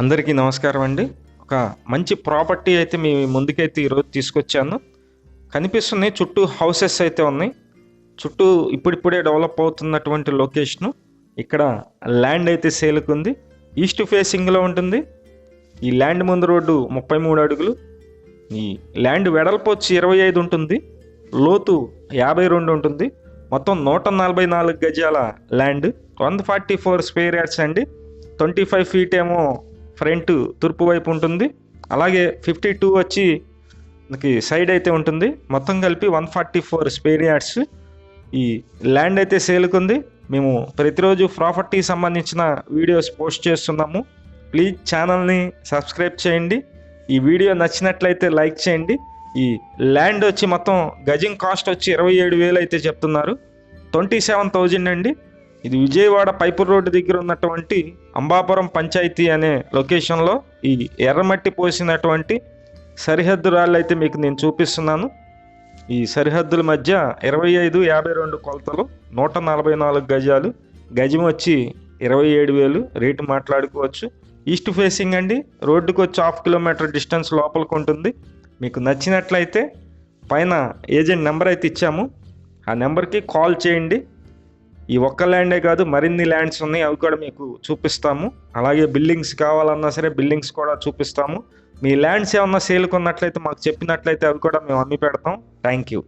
అందరికీ నమస్కారం అండి. ఒక మంచి ప్రాపర్టీ అయితే మీ ముందుకైతే ఈరోజు తీసుకొచ్చాను. కనిపిస్తున్నాయి, చుట్టూ హౌసెస్ అయితే ఉన్నాయి. చుట్టూ ఇప్పుడిప్పుడే డెవలప్ అవుతున్నటువంటి లొకేషను. ఇక్కడ ల్యాండ్ అయితే సేల్కుంది. ఈస్ట్ ఫేసింగ్లో ఉంటుంది. ఈ ల్యాండ్ ముందు రోడ్డు 33 అడుగులు. ఈ ల్యాండ్ వెడల్పు వచ్చి 25 ఉంటుంది, లోతు 52 ఉంటుంది. మొత్తం 144 గజాల ల్యాండ్, 144 స్క్వేర్ యార్డ్స్ అండి. 25 ఫీట్ ఏమో ఫ్రంట్ తూర్పు వైపు ఉంటుంది, అలాగే 52 వచ్చి మనకి సైడ్ అయితే ఉంటుంది. మొత్తం కలిపి 144 స్క్వేర్ యార్డ్స్. ఈ ల్యాండ్ అయితే సేల్కుంది. మేము ప్రతిరోజు ప్రాపర్టీకి సంబంధించిన వీడియోస్ పోస్ట్ చేస్తున్నాము. ప్లీజ్ ఛానల్ని సబ్స్క్రైబ్ చేయండి. ఈ వీడియో నచ్చినట్లయితే లైక్ చేయండి. ఈ ల్యాండ్ వచ్చి మొత్తం గజం కాస్ట్ వచ్చి 27,000 అయితే చెప్తున్నారు. 27,000 అండి. ఇది విజయవాడ పైపూర్ రోడ్డు దగ్గర ఉన్నటువంటి అంబాపురం పంచాయతీ అనే లొకేషన్లో ఈ ఎర్రమట్టి పోసినటువంటి సరిహద్దు రాళ్ళు అయితే మీకు నేను చూపిస్తున్నాను. ఈ సరిహద్దుల మధ్య 25-52 కొలతలు, 144 గజాలు, గజం వచ్చి 27,000 రేటు మాట్లాడుకోవచ్చు. ఈస్ట్ ఫేసింగ్ అండి. రోడ్డుకు వచ్చి 1/2 కిలోమీటర్ డిస్టెన్స్ లోపలికి ఉంటుంది. మీకు నచ్చినట్లయితే పైన ఏజెంట్ నెంబర్ అయితే ఇచ్చాము, ఆ నెంబర్కి కాల్ చేయండి. ఈ ఒక్క ల్యాండే కాదు, మరిన్ని ల్యాండ్స్ ఉన్నాయి, అవి కూడా మీకు చూపిస్తాము. అలాగే బిల్డింగ్స్ కావాలన్నా సరే బిల్డింగ్స్ కూడా చూపిస్తాము. మీ ల్యాండ్స్ ఏమన్నా సేల్కి ఉన్నట్లయితే మాకు చెప్పినట్లయితే అవి కూడా మేము అమ్మి పెడతాం. Thank you.